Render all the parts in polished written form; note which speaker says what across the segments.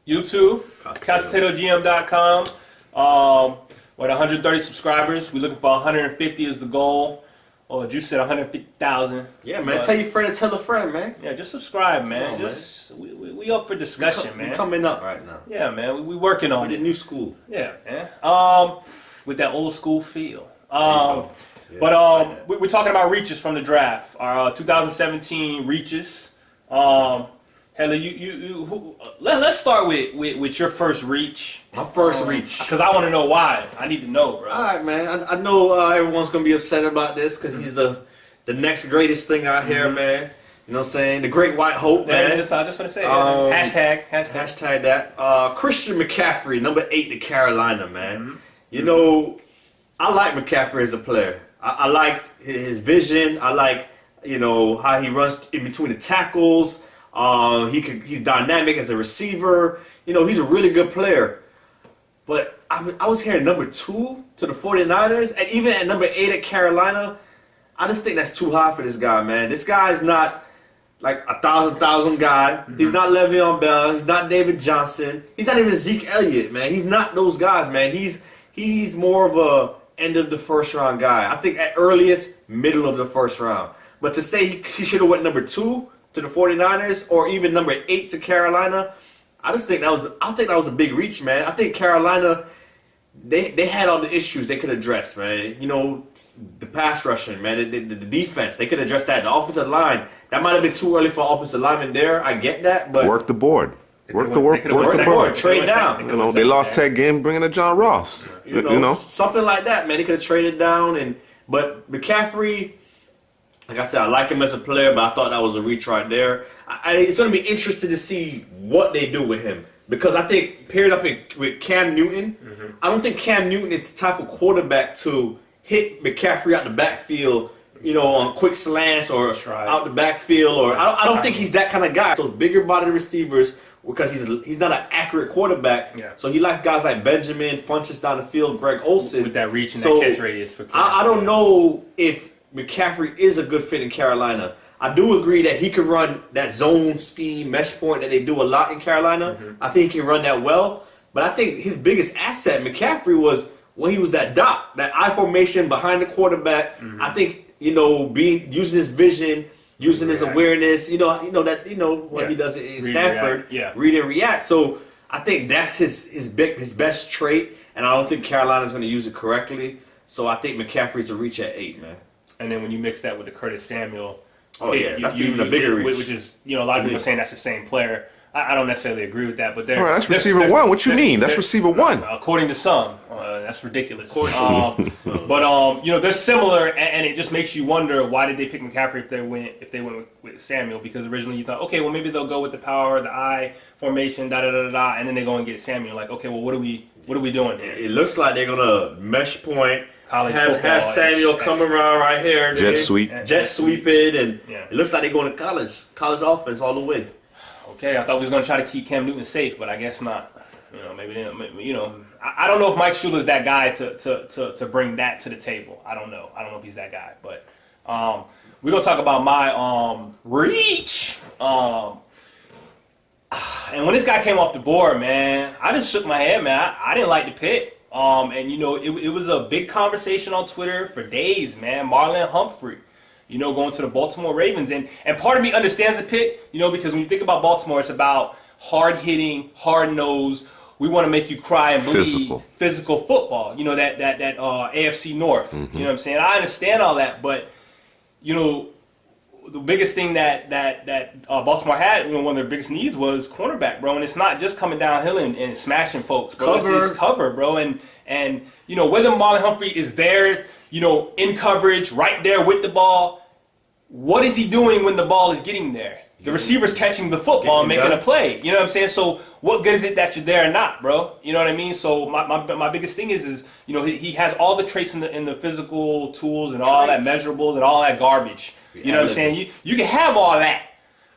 Speaker 1: YouTube, CouchPotatoGM.com. We're at 130 subscribers. We're looking for 150 is the goal. Oh, Juice said 150,000.
Speaker 2: Yeah, man. Tell your friend to tell a friend, man.
Speaker 1: Yeah, just subscribe, man.
Speaker 2: On,
Speaker 1: we up for discussion, man.
Speaker 2: We coming up right now.
Speaker 1: Yeah, man. We working on
Speaker 2: the new school.
Speaker 1: Yeah, man. With that old school feel. We're talking about reaches from the draft. Our 2017 reaches. Headley, let's start with your first reach.
Speaker 2: My first reach.
Speaker 1: Because I want to know why. I need to know, bro.
Speaker 2: All right, man. I know everyone's going to be upset about this because he's the next greatest thing out here, man. You know what I'm saying? The great white hope, man.
Speaker 1: I just want to say that.
Speaker 2: Hashtag that. Christian McCaffrey, number 8 to Carolina, man. You know, I like McCaffrey as a player. I like his vision. I like, how he runs in between the tackles. He's dynamic as a receiver. He's a really good player. But I was hearing number 2 to the 49ers, and even at number 8 at Carolina, I just think that's too high for this guy, man. This guy is not like a thousand guy. He's not Le'Veon Bell. He's not David Johnson. He's not even Zeke Elliott, man. He's not those guys, man. He's more of a end of the first round guy. I think at earliest, middle of the first round. But to say he should have went number 2 to the 49ers or even number 8 to Carolina, I think that was a big reach, man. I think Carolina, they had all the issues they could address, man. The pass rushing, man, the defense, they could address that. The offensive line, that might have been too early for offensive lineman there. I get that, but
Speaker 3: work the board. Work the board.
Speaker 2: Trade down.
Speaker 3: They lost Ted Ginn bringing in John Ross.
Speaker 2: Something like that, man. They could have traded down, but McCaffrey, like I said, I like him as a player, but I thought that was a reach right there. It's going to be interesting to see what they do with him. Because I think, paired up with Cam Newton, I don't think Cam Newton is the type of quarterback to hit McCaffrey out the backfield, on quick slants or out the backfield. Or I don't think he's that kind of guy. So bigger body receivers, because he's not an accurate quarterback. Yeah. So he likes guys like Benjamin, Funchess down the field, Greg Olsen.
Speaker 1: With that reach and that catch radius for Cam.
Speaker 2: I don't know if McCaffrey is a good fit in Carolina. I do agree that he can run that zone scheme, mesh point that they do a lot in Carolina. I think he can run that well. But I think his biggest asset, McCaffrey, was when he was that dot, that I formation behind the quarterback. I think, using his vision, using his awareness, what he does in Stanford, read and react. So I think that's his best trait, and I don't think Carolina's going to use it correctly. So I think McCaffrey's a reach at 8, man.
Speaker 1: And then when you mix that with the Curtis Samuel,
Speaker 2: that's even a bigger reach.
Speaker 1: Which is, a lot of people are saying that's the same player. I don't necessarily agree with that, but
Speaker 3: that's receiver 1. What you mean? That's receiver 1.
Speaker 1: According to some, that's ridiculous. They're similar, and it just makes you wonder, why did they pick McCaffrey if they went with Samuel? Because originally you thought, okay, well maybe they'll go with the power, the I formation, and then they go and get Samuel. Like, okay, well what are we doing here?
Speaker 2: It looks like they're gonna mesh point. Have Samuel come around right here.
Speaker 3: Jet sweep
Speaker 2: it, and it looks like they're going to college offense all the way.
Speaker 1: Okay, I thought we was going to try to keep Cam Newton safe, but I guess not. Maybe I don't know if Mike Shula's that guy to bring that to the table. I don't know if he's that guy, but we're gonna talk about my reach. And when this guy came off the board, man, I just shook my head, man. I didn't like the pick. It was a big conversation on Twitter for days, man. Marlon Humphrey, going to the Baltimore Ravens. And part of me understands the pick, because when you think about Baltimore, it's about hard-hitting, hard-nosed, we want to make you cry and bleed physical football, that AFC North. You know what I'm saying? I understand all that, but, the biggest thing that Baltimore had, one of their biggest needs was cornerback, bro. And it's not just coming downhill and smashing folks, bro. It's cover, bro. And whether Marlon Humphrey is there, in coverage, right there with the ball, what is he doing when the ball is getting there? The receiver's catching the football and making a play. You know what I'm saying? So what good is it that you're there or not, bro? You know what I mean? So my biggest thing is he has all the traits in the physical tools and all that measurables and all that garbage. You know what I'm saying? You can have all that,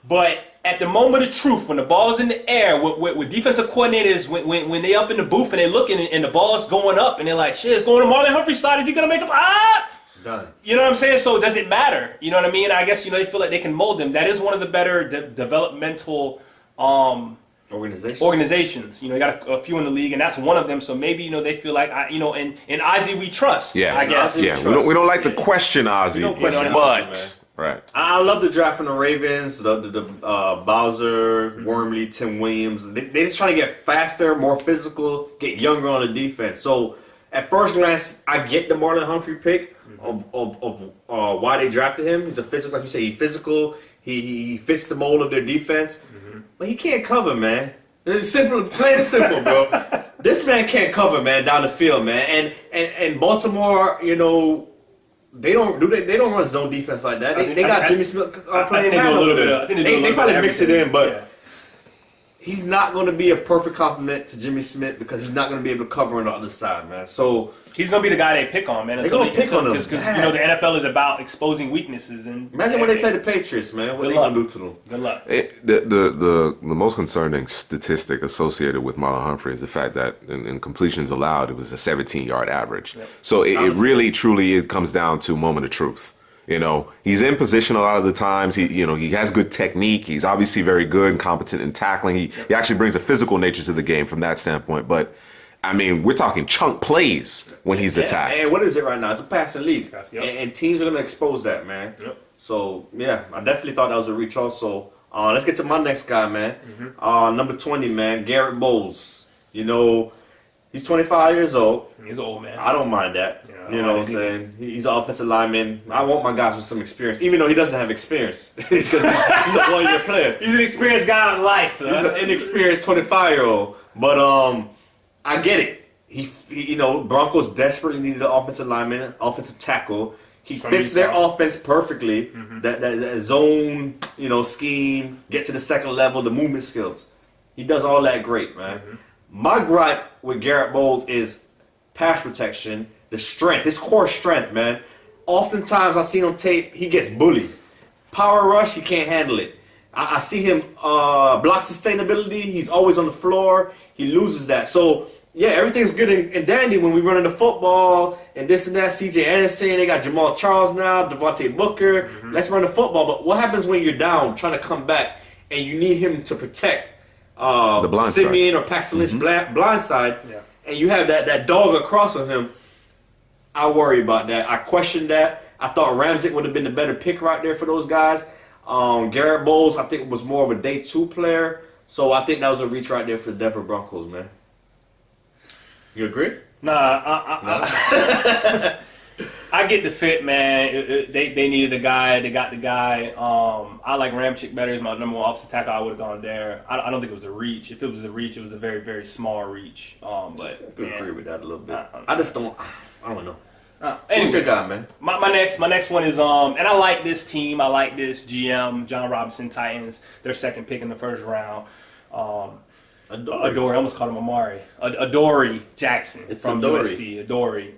Speaker 1: but at the moment of truth, when the ball's in the air, with defensive coordinators, when they up in the booth and they looking and the ball's going up and they're like, shit, it's going to Marlon Humphrey's side. Is he going to make up?
Speaker 2: Done.
Speaker 1: You know what I'm saying? So does it matter? You know what I mean? I guess, they feel like they can mold them. That is one of the better developmental
Speaker 2: Organizations.
Speaker 1: You got a few in the league, and that's one of them. So maybe they feel like in Ozzy we trust.
Speaker 3: Yeah,
Speaker 1: I guess.
Speaker 3: Yeah, we don't like to question Ozzy, but right.
Speaker 2: I love the draft from the Ravens. The Bowser, Wormley, Tim Williams. They just trying to get faster, more physical, get younger on the defense. So at first glance, I get the Marlon Humphrey pick of why they drafted him. He's a physical, like you say, he's physical. He fits the mold of their defense. But he can't cover, man. It's simple, plain and simple, bro. This man can't cover, man, down the field, man. And Baltimore, they don't run zone defense like that. They got Jimmy Smith playing that a little bit. They probably mix it in, but he's not going to be a perfect complement to Jimmy Smith because he's not going to be able to cover on the other side, man. So
Speaker 1: he's going to be the guy they pick on, man.
Speaker 2: They're going to pick on him
Speaker 1: because the NFL is about exposing weaknesses. And
Speaker 2: imagine when they play the Patriots, man. What are they going to do to them?
Speaker 1: Good luck.
Speaker 3: The most concerning statistic associated with Marlon Humphrey is the fact that in completions allowed, it was a 17-yard average. Yep. So it really, truly, comes down to moment of truth. He's in position a lot of the times. He has good technique. He's obviously very good and competent in tackling. He actually brings a physical nature to the game from that standpoint. But I mean, we're talking chunk plays when he's attacked.
Speaker 2: And what is it right now? It's a passing league, and teams are going to expose that, man.
Speaker 1: Yep.
Speaker 2: So yeah, I definitely thought that was a reach. Also, let's get to my next guy, man. Number 20, man, Garrett Bowles. He's 25 years old.
Speaker 1: He's old, man.
Speaker 2: I don't mind that. You know what I'm saying? He's an offensive lineman. I want my guys with some experience, even though he doesn't have experience because he's a one-year player.
Speaker 1: He's an experienced guy in life.
Speaker 2: He's an inexperienced 25-year-old. But I get it. He Broncos desperately needed an offensive lineman, offensive tackle. He fits their offense perfectly. That zone, scheme, get to the second level, the movement skills. He does all that great, man. My gripe with Garrett Bowles is pass protection, the strength, his core strength, man. Oftentimes I see on tape, he gets bullied. Power rush, he can't handle it. I see him block sustainability. He's always on the floor. He loses that. So, yeah, everything's good and dandy when we run into football and this and that. C.J. Anderson, they got Jamal Charles now, Devontae Booker. Let's run the football. But what happens when you're down trying to come back and you need him to protect
Speaker 3: the blind
Speaker 2: Simeon
Speaker 3: side.
Speaker 2: or Paxton Lynch blind side, and you have that dog across on him? I worry about that. I question that. I thought Ramczyk would have been the better pick right there for those guys. Garrett Bowles, I think, was more of a day 2 player. So I think that was a reach right there for the Denver Broncos, man. You agree?
Speaker 1: Nah, I get the fit, man. They needed a guy. They got the guy. I like Ramczyk better as my number 1 offensive tackle. I would have gone there. I don't think it was a reach. If it was a reach, it was a very, very small reach. But
Speaker 2: I could agree with that a little bit. I don't know.
Speaker 1: Anyways,
Speaker 2: Who's your guy, man?
Speaker 1: My next one is and I like this team. I like this GM, John Robinson Titans. Their second pick in the first round. Adoree, I almost called him Amari. Adoree Jackson from USC. Adoree.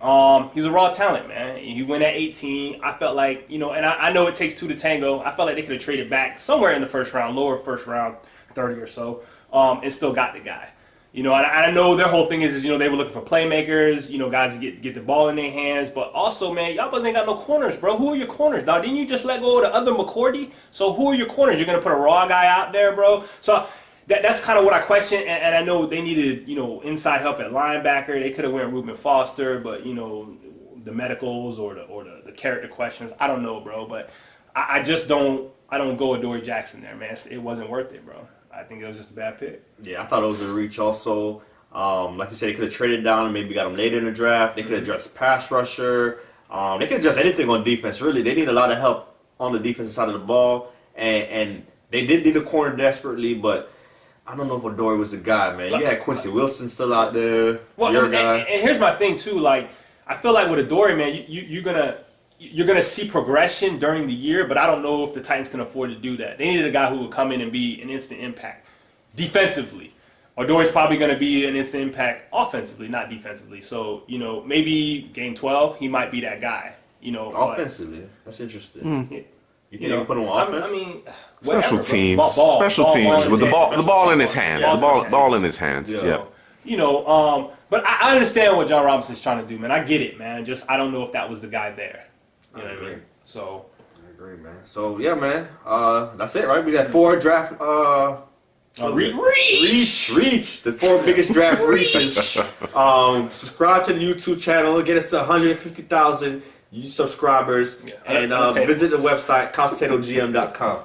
Speaker 1: He's a raw talent, man. He went at 18. I felt like, and I know it takes 2 to tango. I felt like they could have traded back somewhere in the first round, lower first round, 30 or so, and still got the guy. And I know their whole thing is they were looking for playmakers, guys to get the ball in their hands. But also, man, y'all ain't got no corners, bro. Who are your corners, dog? Didn't you just let go of the other McCourty? So who are your corners? You're going to put a raw guy out there, bro? So that's kind of what I question. And I know they needed, inside help at linebacker. They could have went Reuben Foster, but, the medicals or the character questions. I don't know, bro. But I just don't go Adoree Jackson there, man. It wasn't worth it, bro. I think it was just a bad pick.
Speaker 2: Yeah, I thought it was a reach also. Like you said, they could have traded down and maybe got him later in the draft. They could have addressed pass rusher. They could address anything on defense, really. They need a lot of help on the defensive side of the ball. And they did need a corner desperately, but I don't know if Adoree was the guy, man. You had Quincy Wilson still out there.
Speaker 1: Well, and here's my thing, too. Like, I feel like with Adoree, man, you're gonna see progression during the year, but I don't know if the Titans can afford to do that. They needed a guy who would come in and be an instant impact defensively. Adoree's probably going to be an instant impact offensively, not defensively. So, maybe game 12, he might be that guy.
Speaker 2: Offensively, that's interesting. You think they can put him on offense?
Speaker 3: Special
Speaker 1: whatever,
Speaker 3: teams,
Speaker 1: ball
Speaker 3: with the ball in his hands, ball in his hands.
Speaker 2: Yeah.
Speaker 1: But I understand what John Robinson's trying to do, man. I get it, man. Just I don't know if that was the guy there. You know what I mean? So
Speaker 2: I agree, man. So yeah, man. That's it, right? We got 4 draft Reach. The 4 biggest draft reaches. Subscribe to the YouTube channel. Get us to 150,000 subscribers. And visit the website, CouchPotatoGM.com.